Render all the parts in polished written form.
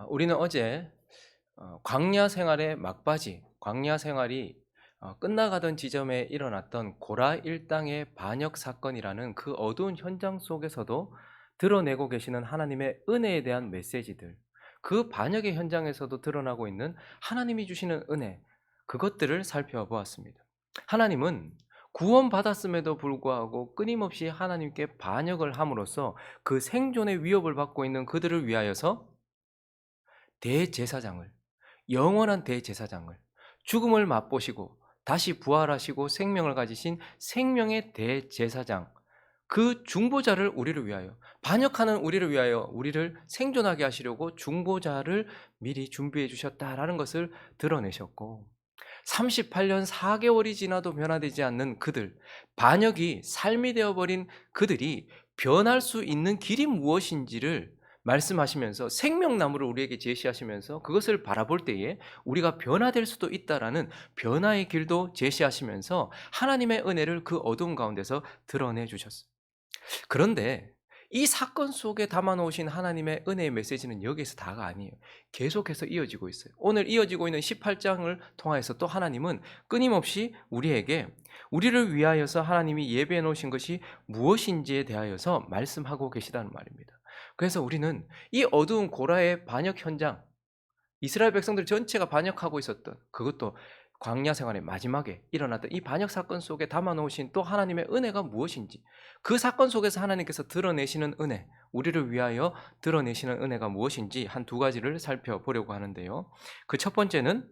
우리는 어제 광야 생활의 막바지, 광야 생활이 끝나가던 지점에 일어났던 고라 일당의 반역 사건이라는 그 어두운 현장 속에서도 드러내고 계시는 하나님의 은혜에 대한 메시지들, 그 반역의 현장에서도 드러나고 있는 하나님이 주시는 은혜, 그것들을 살펴보았습니다. 하나님은 구원받았음에도 불구하고 끊임없이 하나님께 반역을 함으로써 그 생존의 위협을 받고 있는 그들을 위하여서 대제사장을, 영원한 대제사장을, 죽음을 맛보시고 다시 부활하시고 생명을 가지신 생명의 대제사장, 그 중보자를 우리를 위하여, 반역하는 우리를 위하여 우리를 생존하게 하시려고 중보자를 미리 준비해 주셨다라는 것을 드러내셨고, 38년 4개월이 지나도 변화되지 않는 그들, 반역이 삶이 되어버린 그들이 변할 수 있는 길이 무엇인지를 말씀하시면서 생명나무를 우리에게 제시하시면서 그것을 바라볼 때에 우리가 변화될 수도 있다라는 변화의 길도 제시하시면서 하나님의 은혜를 그 어두운 가운데서 드러내 주셨어요. 그런데 이 사건 속에 담아 놓으신 하나님의 은혜의 메시지는 여기에서 다가 아니에요. 계속해서 이어지고 있어요. 오늘 이어지고 있는 18장을 통해서 또 하나님은 끊임없이 우리에게 우리를 위하여서 하나님이 예배해 놓으신 것이 무엇인지에 대하여서 말씀하고 계시다는 말입니다. 그래서 우리는 이 어두운 고라의 반역 현장, 이스라엘 백성들 전체가 반역하고 있었던, 그것도 광야 생활의 마지막에 일어났던 이 반역 사건 속에 담아 놓으신 또 하나님의 은혜가 무엇인지, 그 사건 속에서 하나님께서 드러내시는 은혜, 우리를 위하여 드러내시는 은혜가 무엇인지 한 두 가지를 살펴보려고 하는데요. 그 첫 번째는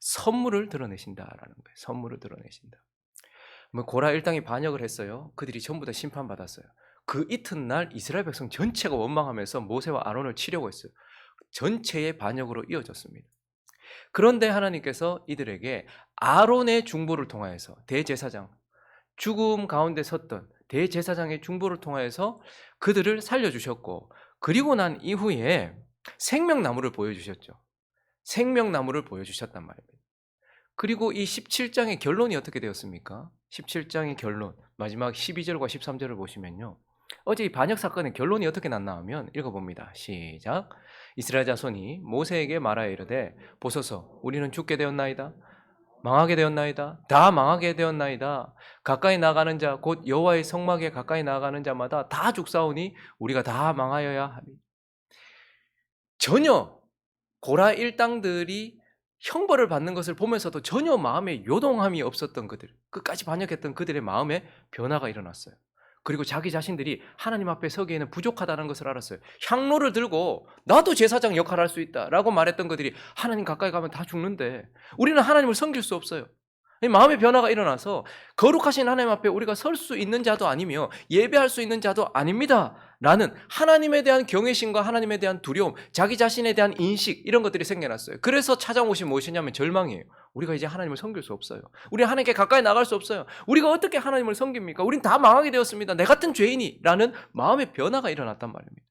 선물을 드러내신다라는 거예요. 선물을 드러내신다. 고라 일당이 반역을 했어요. 그들이 전부 다 심판받았어요. 그 이튿날 이스라엘 백성 전체가 원망하면서 모세와 아론을 치려고 했어요. 전체의 반역으로 이어졌습니다. 그런데 하나님께서 이들에게 아론의 중보를 통하여서, 대제사장, 죽음 가운데 섰던 대제사장의 중보를 통하여서 그들을 살려주셨고, 그리고 난 이후에 생명나무를 보여주셨죠. 생명나무를 보여주셨단 말입니다. 그리고 이 17장의 결론이 어떻게 되었습니까? 17장의 결론, 마지막 12절과 13절을 보시면요, 어제 이 반역 사건의 결론이 어떻게 났나 하면 읽어봅니다. 시작. 이스라엘 자손이 모세에게 말하여 이르되 보소서, 우리는 죽게 되었나이다. 망하게 되었나이다. 다 망하게 되었나이다. 가까이 나가는 자 곧 여호와의 성막에 가까이 나가는 자마다 다 죽사오니 우리가 다 망하여야 하리. 전혀 고라 일당들이 형벌을 받는 것을 보면서도 전혀 마음에 요동함이 없었던 그들, 끝까지 반역했던 그들의 마음에 변화가 일어났어요. 그리고 자기 자신들이 하나님 앞에 서기에는 부족하다는 것을 알았어요. 향로를 들고 나도 제사장 역할을 할 수 있다라고 말했던 그들이 하나님 가까이 가면 다 죽는데 우리는 하나님을 섬길 수 없어요. 마음의 변화가 일어나서 거룩하신 하나님 앞에 우리가 설 수 있는 자도 아니며 예배할 수 있는 자도 아닙니다 라는 하나님에 대한 경외심과 하나님에 대한 두려움, 자기 자신에 대한 인식, 이런 것들이 생겨났어요. 그래서 찾아온 것이 무엇이냐면 절망이에요. 우리가 이제 하나님을 섬길 수 없어요. 우리 하나님께 가까이 나갈 수 없어요. 우리가 어떻게 하나님을 섬깁니까? 우린 다 망하게 되었습니다. 내 같은 죄인이 라는 마음의 변화가 일어났단 말입니다.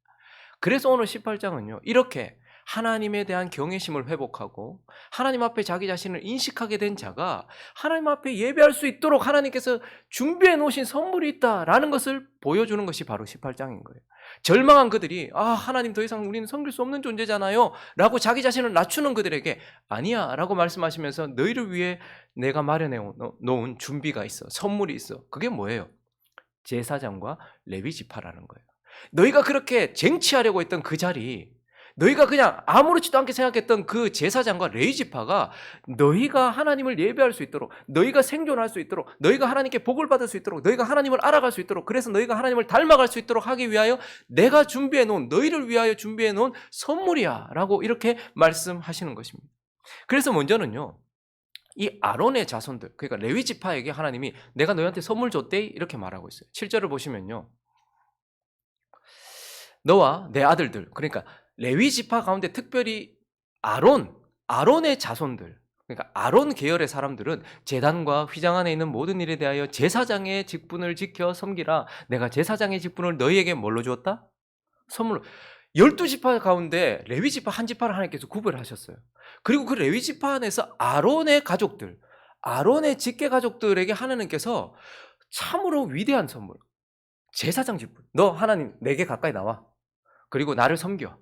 그래서 오늘 18장은요, 이렇게 하나님에 대한 경외심을 회복하고 하나님 앞에 자기 자신을 인식하게 된 자가 하나님 앞에 예배할 수 있도록 하나님께서 준비해 놓으신 선물이 있다라는 것을 보여주는 것이 바로 18장인 거예요. 절망한 그들이 하나님 더 이상 우리는 섬길 수 없는 존재잖아요 라고 자기 자신을 낮추는 그들에게 아니야 라고 말씀하시면서 너희를 위해 내가 마련해 놓은 준비가 있어, 선물이 있어. 그게 뭐예요? 제사장과 레위 지파라는 거예요. 너희가 그렇게 쟁취하려고 했던 그 자리, 너희가 그냥 아무렇지도 않게 생각했던 그 제사장과 레위 지파가 너희가 하나님을 예배할 수 있도록, 너희가 생존할 수 있도록, 너희가 하나님께 복을 받을 수 있도록, 너희가 하나님을 알아갈 수 있도록, 그래서 너희가 하나님을 닮아갈 수 있도록 하기 위하여 내가 준비해 놓은, 너희를 위하여 준비해 놓은 선물이야 라고 이렇게 말씀하시는 것입니다. 그래서 먼저는요, 이 아론의 자손들, 그러니까 레위 지파에게 하나님이 내가 너희한테 선물 줬대 이렇게 말하고 있어요. 7절을 보시면요, 너와 내 아들들, 그러니까 레위 지파 가운데 특별히 아론의 자손들, 그러니까 아론 계열의 사람들은 제단과 휘장 안에 있는 모든 일에 대하여 제사장의 직분을 지켜 섬기라. 내가 제사장의 직분을 너희에게 뭘로 주었다? 선물로. 12지파 가운데 레위 지파 한 지파를 하나님께서 구별하셨어요. 그리고 그 레위 지파 안에서 아론의 가족들, 아론의 직계 가족들에게 하나님께서 참으로 위대한 선물, 제사장 직분. 너 하나님 내게 가까이 나와. 그리고 나를 섬겨.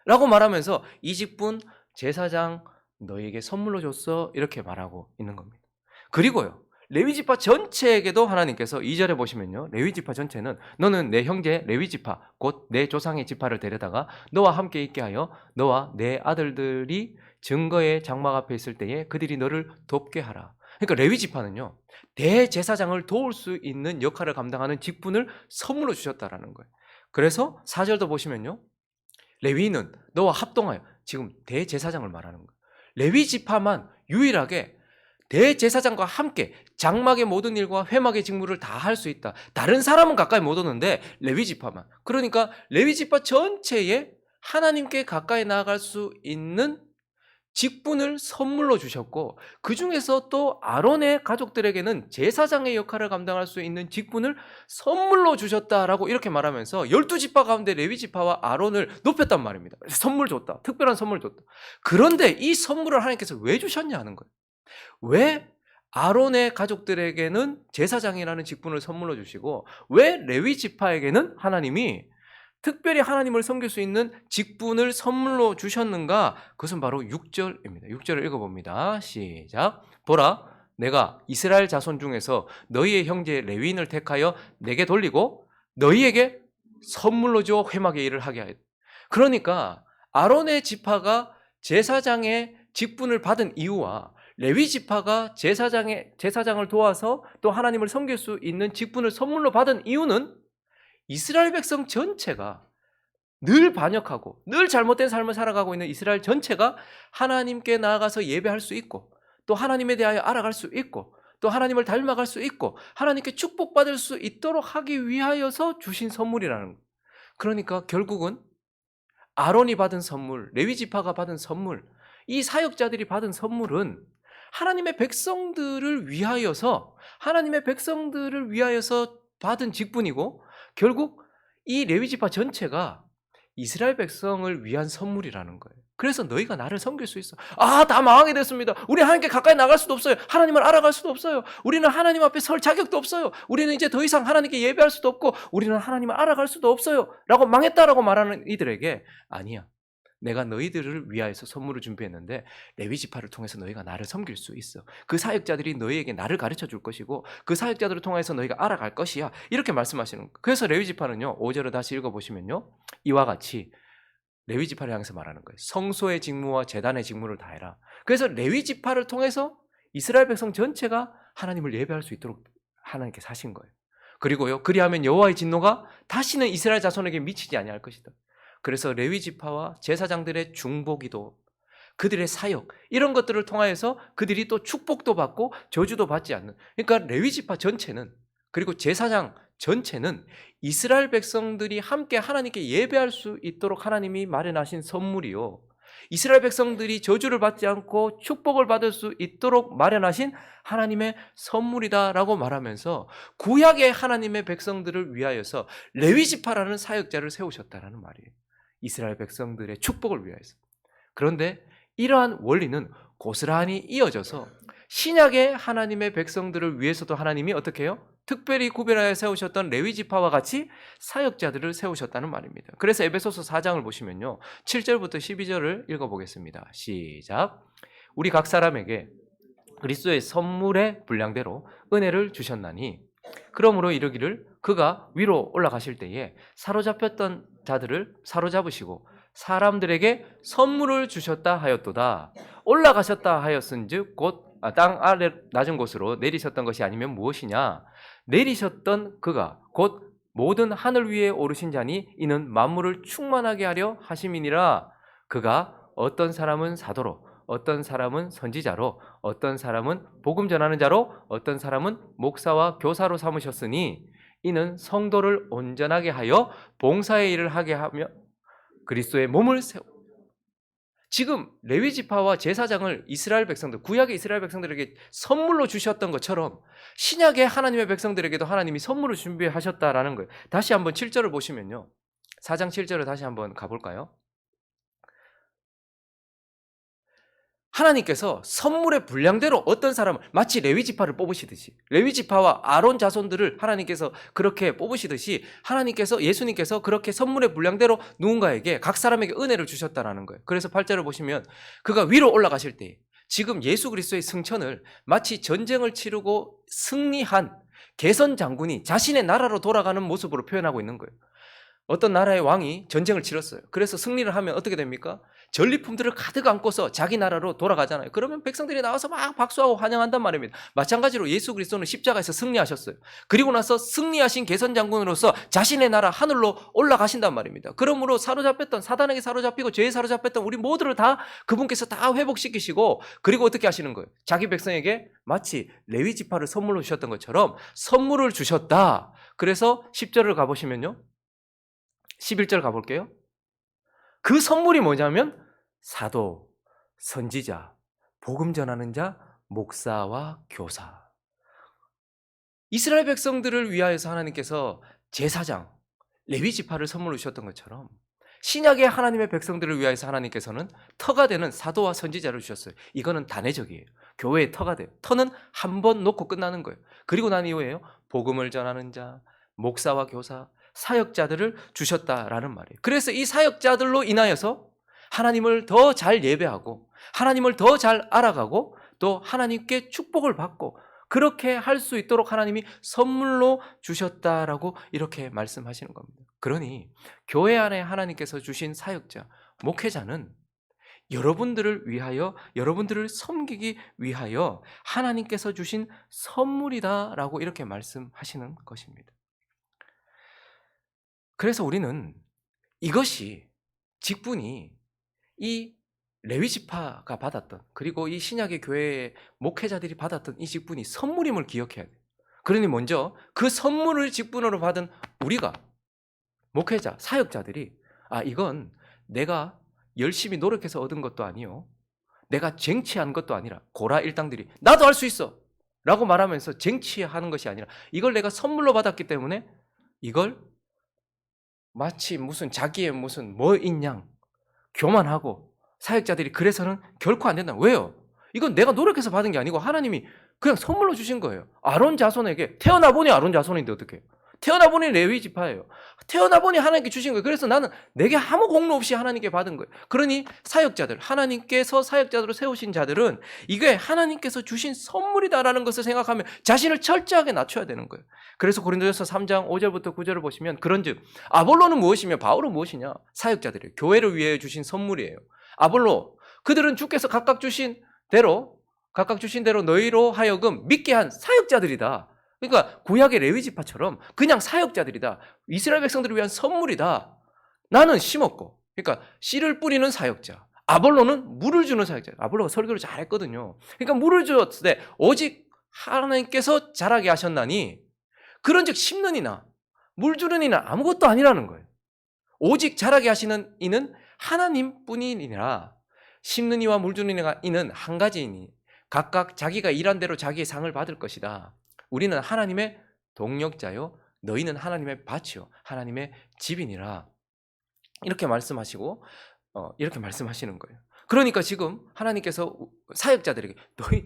라고 말하면서 이 직분 제사장 너에게 선물로 줬어 이렇게 말하고 있는 겁니다. 그리고요 레위지파 전체에게도 하나님께서 2절에 보시면요 레위지파 전체는 너는 내 형제 레위지파 곧 내 조상의 지파를 데려다가 너와 함께 있게 하여 너와 내 아들들이 증거의 장막 앞에 있을 때에 그들이 너를 돕게 하라. 그러니까 레위지파는요 대제사장을 도울 수 있는 역할을 감당하는 직분을 선물로 주셨다라는 거예요. 그래서 4절도 보시면요 레위는 너와 합동하여, 지금 대제사장을 말하는 거예요. 레위 지파만 유일하게 대제사장과 함께 장막의 모든 일과 회막의 직무를 다 할 수 있다. 다른 사람은 가까이 못 오는데 레위 지파만. 그러니까 레위 지파 전체에 하나님께 가까이 나아갈 수 있는 직분을 선물로 주셨고, 그 중에서 또 아론의 가족들에게는 제사장의 역할을 감당할 수 있는 직분을 선물로 주셨다라고 이렇게 말하면서 12지파 가운데 레위지파와 아론을 높였단 말입니다. 선물 줬다. 특별한 선물 줬다. 그런데 이 선물을 하나님께서 왜 주셨냐 하는 거예요. 왜 아론의 가족들에게는 제사장이라는 직분을 선물로 주시고 왜 레위지파에게는 하나님이 특별히 하나님을 섬길 수 있는 직분을 선물로 주셨는가? 그것은 바로 6절입니다. 6절을 읽어봅니다. 시작. 보라, 내가 이스라엘 자손 중에서 너희의 형제 레위인을 택하여 내게 돌리고 너희에게 선물로 줘 회막의 일을 하게 하였다. 그러니까 아론의 지파가 제사장의 직분을 받은 이유와 레위 지파가 제사장을 도와서 또 하나님을 섬길 수 있는 직분을 선물로 받은 이유는 이스라엘 백성 전체가 늘 반역하고 늘 잘못된 삶을 살아가고 있는 이스라엘 전체가 하나님께 나아가서 예배할 수 있고 또 하나님에 대하여 알아갈 수 있고 또 하나님을 닮아갈 수 있고 하나님께 축복받을 수 있도록 하기 위하여서 주신 선물이라는 거예요. 그러니까 결국은 아론이 받은 선물, 레위 지파가 받은 선물, 이 사역자들이 받은 선물은 하나님의 백성들을 위하여서 받은 직분이고 결국 이 레위 지파 전체가 이스라엘 백성을 위한 선물이라는 거예요. 그래서 너희가 나를 섬길 수 있어. 다 망하게 됐습니다. 우리 하나님께 가까이 나갈 수도 없어요. 하나님을 알아갈 수도 없어요. 우리는 하나님 앞에 설 자격도 없어요. 우리는 이제 더 이상 하나님께 예배할 수도 없고 우리는 하나님을 알아갈 수도 없어요. 라고 망했다라고 말하는 이들에게 아니야. 내가 너희들을 위하여서 선물을 준비했는데 레위 지파를 통해서 너희가 나를 섬길 수 있어. 그 사역자들이 너희에게 나를 가르쳐 줄 것이고 그 사역자들을 통해서 너희가 알아갈 것이야. 이렇게 말씀하시는 거예요. 그래서 레위 지파는요. 5절을 다시 읽어보시면요. 이와 같이 레위 지파를 향해서 말하는 거예요. 성소의 직무와 제단의 직무를 다해라. 그래서 레위 지파를 통해서 이스라엘 백성 전체가 하나님을 예배할 수 있도록 하나님께 사신 거예요. 그리고요. 그리하면 여호와의 진노가 다시는 이스라엘 자손에게 미치지 아니할 것이다. 그래서 레위 지파와 제사장들의 중보기도, 그들의 사역 이런 것들을 통하여서 그들이 또 축복도 받고 저주도 받지 않는, 그러니까 레위 지파 전체는 그리고 제사장 전체는 이스라엘 백성들이 함께 하나님께 예배할 수 있도록 하나님이 마련하신 선물이요, 이스라엘 백성들이 저주를 받지 않고 축복을 받을 수 있도록 마련하신 하나님의 선물이다라고 말하면서 구약의 하나님의 백성들을 위하여서 레위 지파라는 사역자를 세우셨다라는 말이에요. 이스라엘 백성들의 축복을 위해서. 그런데 이러한 원리는 고스란히 이어져서 신약의 하나님의 백성들을 위해서도 하나님이 어떻게 해요? 특별히 구별하여 세우셨던 레위 지파와 같이 사역자들을 세우셨다는 말입니다. 그래서 에베소서 4장을 보시면요. 7절부터 12절을 읽어보겠습니다. 시작. 우리 각 사람에게 그리스도의 선물의 분량대로 은혜를 주셨나니 그러므로 이르기를 그가 위로 올라가실 때에 사로잡혔던 자들을 사로잡으시고 사람들에게 선물을 주셨다 하였도다. 올라가셨다 하였은즉 곧 땅 아래 낮은 곳으로 내리셨던 것이 아니면 무엇이냐? 내리셨던 그가 곧 모든 하늘 위에 오르신 자니 이는 만물을 충만하게 하려 하심이니라. 그가 어떤 사람은 사도로, 어떤 사람은 선지자로, 어떤 사람은 복음 전하는 자로, 어떤 사람은 목사와 교사로 삼으셨으니 이는 성도를 온전하게 하여 봉사의 일을 하게 하며 그리스도의 몸을 지금 레위 지파와 제사장을 이스라엘 백성들, 구약의 이스라엘 백성들에게 선물로 주셨던 것처럼 신약의 하나님의 백성들에게도 하나님이 선물을 준비하셨다라는 거예요. 다시 한번 7절을 보시면요. 4장 7절을 다시 한번 가볼까요? 하나님께서 선물의 분량대로 어떤 사람을 마치 레위 지파를 뽑으시듯이, 레위 지파와 아론 자손들을 하나님께서 그렇게 뽑으시듯이 하나님께서, 예수님께서 그렇게 선물의 분량대로 누군가에게, 각 사람에게 은혜를 주셨다라는 거예요. 그래서 8절을 보시면 그가 위로 올라가실 때 지금 예수 그리스도의 승천을 마치 전쟁을 치르고 승리한 개선 장군이 자신의 나라로 돌아가는 모습으로 표현하고 있는 거예요. 어떤 나라의 왕이 전쟁을 치렀어요. 그래서 승리를 하면 어떻게 됩니까? 전리품들을 가득 안고서 자기 나라로 돌아가잖아요. 그러면 백성들이 나와서 막 박수하고 환영한단 말입니다. 마찬가지로 예수 그리스도는 십자가에서 승리하셨어요. 그리고 나서 승리하신 개선 장군으로서 자신의 나라 하늘로 올라가신단 말입니다. 그러므로 사로잡혔던, 사단에게 사로잡히고 죄에 사로잡혔던 우리 모두를 다 그분께서 다 회복시키시고, 그리고 어떻게 하시는 거예요? 자기 백성에게 마치 레위 지파를 선물로 주셨던 것처럼 선물을 주셨다. 그래서 10절을 가보시면요, 11절 가볼게요. 그 선물이 뭐냐면 사도, 선지자, 복음 전하는 자, 목사와 교사. 이스라엘 백성들을 위하여서 하나님께서 제사장, 레위 지파를 선물로 주셨던 것처럼 신약의 하나님의 백성들을 위하여서 하나님께서는 터가 되는 사도와 선지자를 주셨어요. 이거는 단회적이에요. 교회의 터가 돼요. 터는 한 번 놓고 끝나는 거예요. 그리고 난 이후에요, 복음을 전하는 자, 목사와 교사, 사역자들을 주셨다라는 말이에요. 그래서 이 사역자들로 인하여서 하나님을 더 잘 예배하고 하나님을 더 잘 알아가고 또 하나님께 축복을 받고 그렇게 할 수 있도록 하나님이 선물로 주셨다라고 이렇게 말씀하시는 겁니다. 그러니 교회 안에 하나님께서 주신 사역자, 목회자는 여러분들을 위하여, 여러분들을 섬기기 위하여 하나님께서 주신 선물이다라고 이렇게 말씀하시는 것입니다. 그래서 우리는 이것이, 직분이 이 레위 지파가 받았던, 그리고 이 신약의 교회의 목회자들이 받았던 이 직분이 선물임을 기억해야 돼요. 그러니 먼저 그 선물을 직분으로 받은 우리가, 목회자, 사역자들이, 이건 내가 열심히 노력해서 얻은 것도 아니요, 내가 쟁취한 것도 아니라, 고라 일당들이 나도 할 수 있어 라고 말하면서 쟁취하는 것이 아니라 이걸 내가 선물로 받았기 때문에 이걸 마치 무슨 자기의 무슨 뭐인 양 교만하고, 사역자들이 그래서는 결코 안 된다. 왜요? 이건 내가 노력해서 받은 게 아니고 하나님이 그냥 선물로 주신 거예요. 아론 자손에게, 태어나 보니 아론 자손인데 어떡해요? 태어나 보니 레위 지파예요. 태어나 보니 하나님께 주신 거예요. 그래서 나는 내게 아무 공로 없이 하나님께 받은 거예요. 그러니 사역자들, 하나님께서 사역자들로 세우신 자들은 이게 하나님께서 주신 선물이다라는 것을 생각하며 자신을 철저하게 낮춰야 되는 거예요. 그래서 고린도전서 3장 5절부터 9절을 보시면, 그런즉 아볼로는 무엇이며 바울은 무엇이냐? 사역자들이에요. 교회를 위해 주신 선물이에요. 아볼로, 그들은 주께서 각각 주신 대로 너희로 하여금 믿게 한 사역자들이다. 그러니까 구약의 레위 지파처럼 그냥 사역자들이다. 이스라엘 백성들을 위한 선물이다. 나는 심었고, 그러니까 씨를 뿌리는 사역자, 아볼로는 물을 주는 사역자. 아볼로가 설교를 잘했거든요. 그러니까 물을 주었을 때 오직 하나님께서 자라게 하셨나니, 그런즉 심는 이나 물 주는 이나 아무것도 아니라는 거예요. 오직 자라게 하시는 이는 하나님뿐이니라. 심는 이와 물 주는 이는 한 가지이니 각각 자기가 일한 대로 자기의 상을 받을 것이다. 우리는 하나님의 동력자요, 너희는 하나님의 밭이요, 하나님의 집이니라. 이렇게 말씀하시고 이렇게 말씀하시는 거예요. 그러니까 지금 하나님께서 사역자들에게, 너희,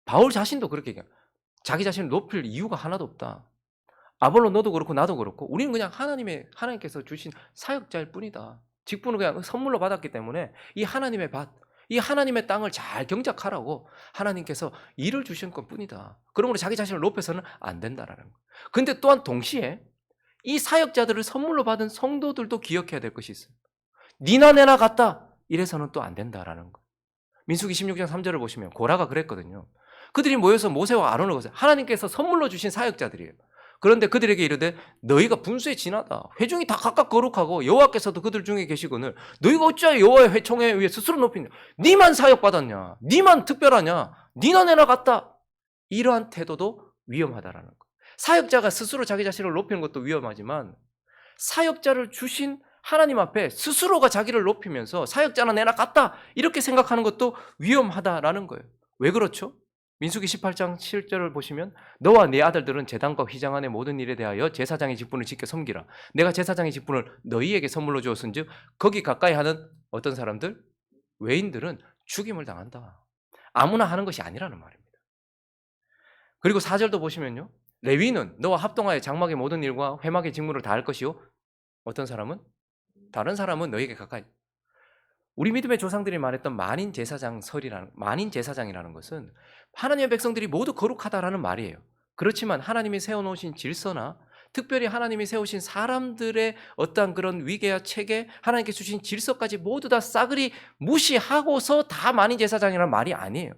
바울 자신도 그렇게 얘기해요. 자기 자신을 높일 이유가 하나도 없다. 아볼로 너도 그렇고 나도 그렇고 우리는 그냥 하나님께서 주신 사역자일 뿐이다. 직분을 그냥 선물로 받았기 때문에 이 하나님의 밭, 이 하나님의 땅을 잘 경작하라고 하나님께서 일을 주신 것 뿐이다. 그러므로 자기 자신을 높여서는 안 된다라는 거예요. 근데 또한 동시에 이 사역자들을 선물로 받은 성도들도 기억해야 될 것이 있어요. 니나 내나 같다 이래서는 또 안 된다라는 거예요. 민수기 16장 3절을 보시면 고라가 그랬거든요. 그들이 모여서 모세와 아론을 거세요. 하나님께서 선물로 주신 사역자들이에요. 그런데 그들에게 이르되 너희가 분수에 지나다. 회중이 다 각각 거룩하고 여호와께서도 그들 중에 계시거늘 너희가 어찌하여 여호와의 회총에 의해 스스로 높이냐? 니만 사역받았냐? 니만 특별하냐? 니나 내나 같다. 이러한 태도도 위험하다라는 거. 사역자가 스스로 자기 자신을 높이는 것도 위험하지만 사역자를 주신 하나님 앞에 스스로가 자기를 높이면서 사역자나 내나 같다 이렇게 생각하는 것도 위험하다라는 거예요. 왜 그렇죠? 민수기 18장 7절을 보시면 너와 네 아들들은 제단과 휘장 안의 모든 일에 대하여 제사장의 직분을 지켜 섬기라. 내가 제사장의 직분을 너희에게 선물로 주었은즉 거기 가까이 하는 어떤 사람들? 외인들은 죽임을 당한다. 아무나 하는 것이 아니라는 말입니다. 그리고 4절도 보시면요. 레위는 너와 합동하여 장막의 모든 일과 회막의 직무를 다 할 것이요. 어떤 사람은? 다른 사람은 너에게 가까이. 우리 믿음의 조상들이 말했던 만인 제사장이라는 것은 하나님의 백성들이 모두 거룩하다라는 말이에요. 그렇지만 하나님이 세워놓으신 질서나 특별히 하나님이 세우신 사람들의 어떠한 그런 위계와 체계, 하나님께 주신 질서까지 모두 다 싸그리 무시하고서 다 만인 제사장이라는 말이 아니에요.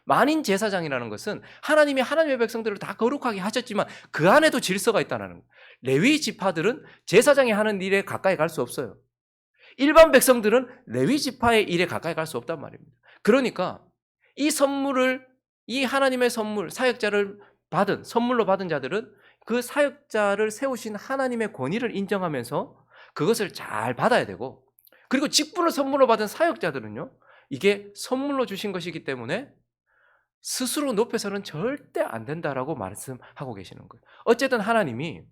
만인 제사장이라는 것은 하나님이 하나님의 백성들을 다 거룩하게 하셨지만 그 안에도 질서가 있다는 거예요. 레위 지파들은 제사장이 하는 일에 가까이 갈 수 없어요. 일반 백성들은 레위 지파의 일에 가까이 갈 수 없단 말입니다. 그러니까 이 하나님의 선물, 사역자를 선물로 받은 자들은 그 사역자를 세우신 하나님의 권위를 인정하면서 그것을 잘 받아야 되고, 그리고 직분을 선물로 받은 사역자들은요, 이게 선물로 주신 것이기 때문에 스스로 높여서는 절대 안 된다라고 말씀하고 계시는 거예요. 어쨌든 하나님이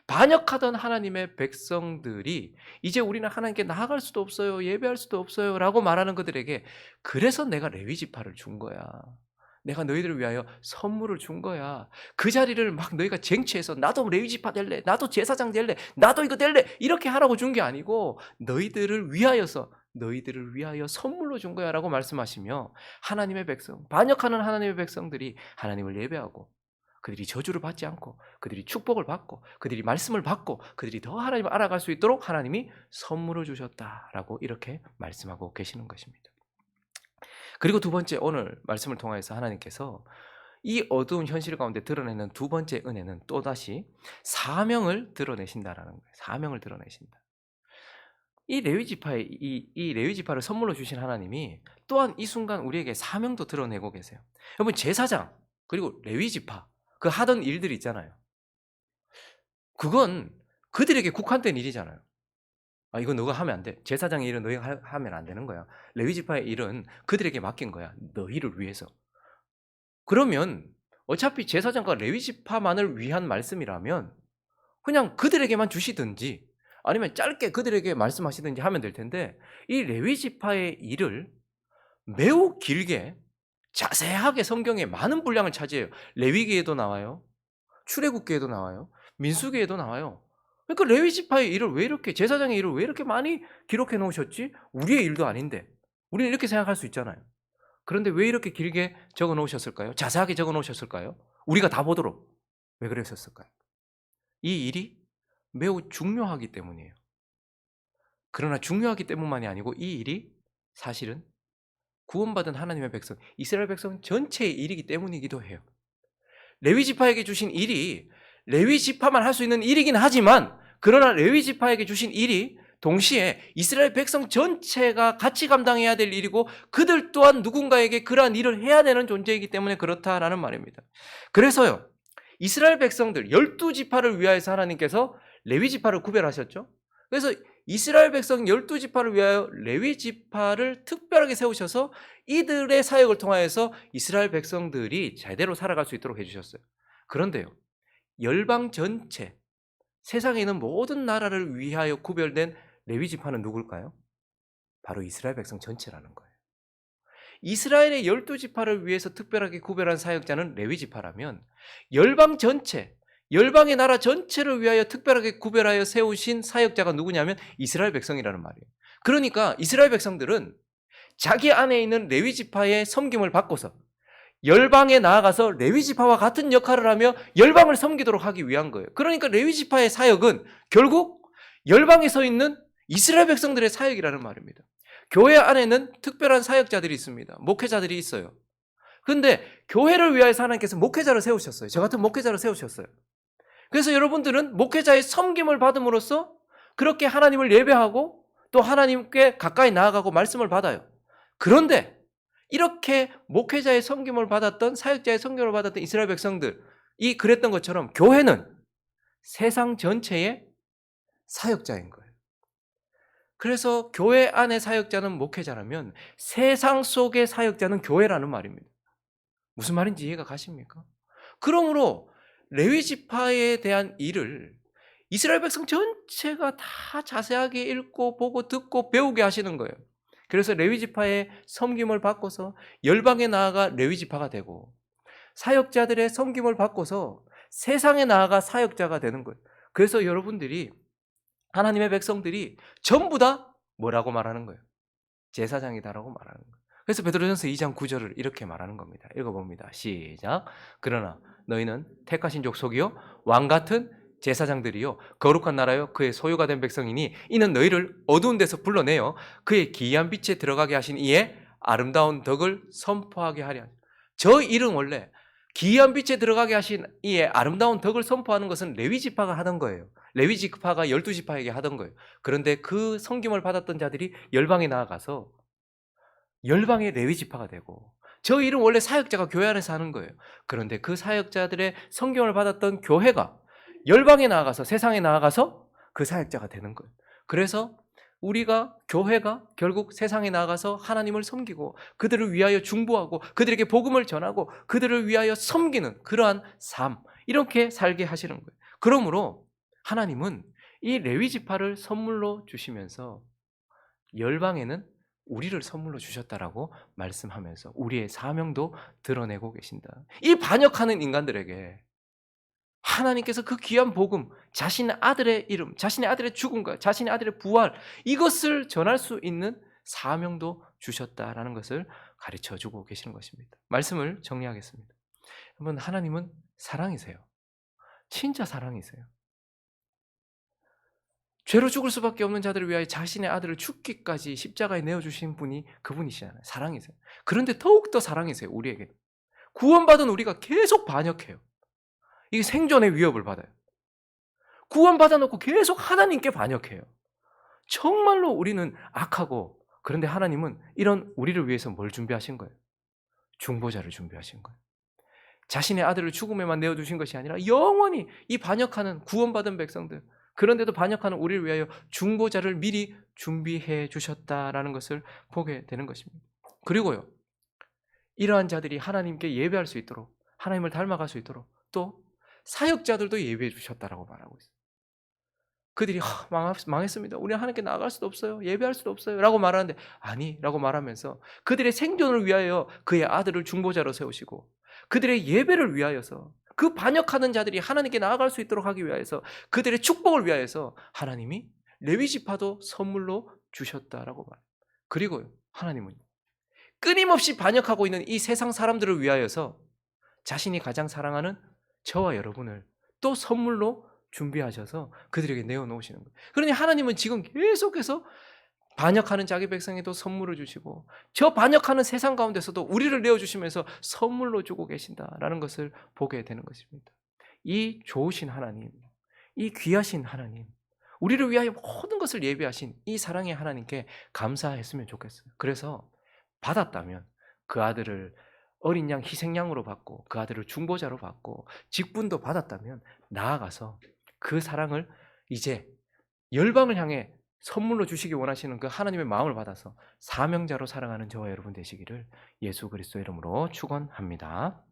반역하던 하나님의 백성들이 이제 우리는 하나님께 나아갈 수도 없어요, 예배할 수도 없어요 라고 말하는 그들에게, 그래서 내가 레위 지파를 준 거야, 내가 너희들을 위하여 선물을 준 거야, 그 자리를 막 너희가 쟁취해서 나도 레위 지파 될래, 나도 제사장 될래, 나도 이거 될래 이렇게 하라고 준 게 아니고 너희들을 위하여 선물로 준 거야 라고 말씀하시며, 하나님의 백성, 반역하는 하나님의 백성들이 하나님을 예배하고 그들이 저주를 받지 않고 그들이 축복을 받고 그들이 말씀을 받고 그들이 더 하나님을 알아갈 수 있도록 하나님이 선물을 주셨다라고 이렇게 말씀하고 계시는 것입니다. 그리고 두 번째, 오늘 말씀을 통해서 하나님께서 이 어두운 현실 가운데 드러내는 두 번째 은혜는 또다시 사명을 드러내신다라는 거예요. 사명을 드러내신다. 이 레위 지파를 선물로 주신 하나님이 또한 이 순간 우리에게 사명도 드러내고 계세요. 여러분, 제사장 그리고 레위 지파 그 하던 일들 있잖아요. 그건 그들에게 국한된 일이잖아요. 이건 너가 하면 안 돼. 제사장의 일은 너희가 하면 안 되는 거야. 레위 지파의 일은 그들에게 맡긴 거야, 너희를 위해서. 그러면 어차피 제사장과 레위 지파만을 위한 말씀이라면 그냥 그들에게만 주시든지 아니면 짧게 그들에게 말씀하시든지 하면 될 텐데, 이 레위 지파의 일을 매우 길게 자세하게 성경에 많은 분량을 차지해요. 레위기에도 나와요, 출애굽기에도 나와요, 민수기에도 나와요. 그러니까 레위 지파의 일을 왜 이렇게, 제사장의 일을 왜 이렇게 많이 기록해 놓으셨지? 우리의 일도 아닌데. 우리는 이렇게 생각할 수 있잖아요. 그런데 왜 이렇게 길게 적어 놓으셨을까요? 자세하게 적어 놓으셨을까요? 우리가 다 보도록. 왜 그러셨을까요? 이 일이 매우 중요하기 때문이에요. 그러나 중요하기 때문만이 아니고 이 일이 사실은 구원받은 하나님의 백성, 이스라엘 백성 전체의 일이기 때문이기도 해요. 레위 지파에게 주신 일이 레위 지파만 할 수 있는 일이긴 하지만, 그러나 레위 지파에게 주신 일이 동시에 이스라엘 백성 전체가 같이 감당해야 될 일이고 그들 또한 누군가에게 그러한 일을 해야 되는 존재이기 때문에 그렇다라는 말입니다. 그래서요, 이스라엘 백성들 12지파를 위하여서 하나님께서 레위 지파를 구별하셨죠. 그래서 이스라엘 백성 12지파를 위하여 레위 지파를 특별하게 세우셔서 이들의 사역을 통하여서 이스라엘 백성들이 제대로 살아갈 수 있도록 해주셨어요. 그런데요, 열방 전체, 세상에 있는 모든 나라를 위하여 구별된 레위 지파는 누굴까요? 바로 이스라엘 백성 전체라는 거예요. 이스라엘의 12지파를 위해서 특별하게 구별한 사역자는 레위 지파라면, 열방 전체, 열방의 나라 전체를 위하여 특별하게 구별하여 세우신 사역자가 누구냐면 이스라엘 백성이라는 말이에요. 그러니까 이스라엘 백성들은 자기 안에 있는 레위 지파의 섬김을 받고서 열방에 나아가서 레위 지파와 같은 역할을 하며 열방을 섬기도록 하기 위한 거예요. 그러니까 레위 지파의 사역은 결국 열방에 서 있는 이스라엘 백성들의 사역이라는 말입니다. 교회 안에는 특별한 사역자들이 있습니다. 목회자들이 있어요. 그런데 교회를 위하여서 하나님께서 목회자를 세우셨어요. 저 같은 목회자를 세우셨어요. 그래서 여러분들은 목회자의 섬김을 받음으로써 그렇게 하나님을 예배하고 또 하나님께 가까이 나아가고 말씀을 받아요. 그런데 이렇게 목회자의 섬김을 받았던, 사역자의 섬김을 받았던 이스라엘 백성들이 그랬던 것처럼 교회는 세상 전체의 사역자인 거예요. 그래서 교회 안의 사역자는 목회자라면 세상 속의 사역자는 교회라는 말입니다. 무슨 말인지 이해가 가십니까? 그러므로 레위 지파에 대한 일을 이스라엘 백성 전체가 다 자세하게 읽고 보고 듣고 배우게 하시는 거예요. 그래서 레위 지파의 섬김을 받고서 열방에 나아가 레위 지파가 되고, 사역자들의 섬김을 받고서 세상에 나아가 사역자가 되는 거예요. 그래서 여러분들이, 하나님의 백성들이 전부 다 뭐라고 말하는 거예요? 제사장이다라고 말하는 거예요. 그래서 베드로전서 2장 9절을 이렇게 말하는 겁니다. 읽어봅니다. 시작. 그러나 너희는 택하신 족속이요 왕 같은 제사장들이요 거룩한 나라요 그의 소유가 된 백성이니 이는 너희를 어두운 데서 불러내어 그의 기이한 빛에 들어가게 하신 이의 아름다운 덕을 선포하게 하려. 저 일은 원래 기이한 빛에 들어가게 하신 이의 아름다운 덕을 선포하는 것은 레위 지파가 하던 거예요. 레위 지파가 12지파에게 하던 거예요. 그런데 그 섬김을 받았던 자들이 열방에 나아가서 열방의 레위 지파가 되고, 저 일은 원래 사역자가 교회 안에서 하는 거예요. 그런데 그 사역자들의 성경을 받았던 교회가 열방에 나아가서, 세상에 나아가서 그 사역자가 되는 거예요. 그래서 우리가, 교회가 결국 세상에 나아가서 하나님을 섬기고 그들을 위하여 중보하고 그들에게 복음을 전하고 그들을 위하여 섬기는 그러한 삶, 이렇게 살게 하시는 거예요. 그러므로 하나님은 이 레위 지파를 선물로 주시면서 열방에는 우리를 선물로 주셨다라고 말씀하면서 우리의 사명도 드러내고 계신다. 이 반역하는 인간들에게 하나님께서 그 귀한 복음, 자신의 아들의 이름, 자신의 아들의 죽음과 자신의 아들의 부활, 이것을 전할 수 있는 사명도 주셨다라는 것을 가르쳐 주고 계시는 것입니다. 말씀을 정리하겠습니다. 여러분, 하나님은 사랑이세요. 진짜 사랑이세요. 죄로 죽을 수밖에 없는 자들을 위하여 자신의 아들을 죽기까지 십자가에 내어주신 분이 그분이시잖아요. 사랑이세요. 그런데 더욱더 사랑이세요. 우리에게. 구원받은 우리가 계속 반역해요. 이게 생존의 위협을 받아요. 구원받아 놓고 계속 하나님께 반역해요. 정말로 우리는 악하고, 그런데 하나님은 이런 우리를 위해서 뭘 준비하신 거예요? 중보자를 준비하신 거예요. 자신의 아들을 죽음에만 내어두신 것이 아니라 영원히 이 반역하는 구원받은 백성들, 그런데도 반역하는 우리를 위하여 중보자를 미리 준비해 주셨다라는 것을 보게 되는 것입니다. 그리고요, 이러한 자들이 하나님께 예배할 수 있도록, 하나님을 닮아갈 수 있도록 또 사역자들도 예배해 주셨다라고 말하고 있어요. 그들이 망했습니다. 우리 하나님께 나아갈 수도 없어요. 예배할 수도 없어요. 라고 말하는데 아니라고 말하면서 그들의 생존을 위하여 그의 아들을 중보자로 세우시고 그들의 예배를 위하여서, 그 반역하는 자들이 하나님께 나아갈 수 있도록 하기 위하여서, 그들의 축복을 위하여서 하나님이 레위 지파도 선물로 주셨다라고 말해요. 그리고요, 하나님은 끊임없이 반역하고 있는 이 세상 사람들을 위하여서 자신이 가장 사랑하는 저와 여러분을 또 선물로 준비하셔서 그들에게 내어놓으시는 거예요. 그러니 하나님은 지금 계속해서 반역하는 자기 백성에도 선물을 주시고 저 반역하는 세상 가운데서도 우리를 내어주시면서 선물로 주고 계신다라는 것을 보게 되는 것입니다. 이 좋으신 하나님, 이 귀하신 하나님, 우리를 위하여 모든 것을 예비하신 이 사랑의 하나님께 감사했으면 좋겠어요. 그래서 받았다면 그 아들을 어린 양 희생양으로 받고 그 아들을 중보자로 받고 직분도 받았다면 나아가서 그 사랑을 이제 열방을 향해 선물로 주시기 원하시는 그 하나님의 마음을 받아서 사명자로 살아가는 저와 여러분 되시기를 예수 그리스도의 이름으로 축원합니다.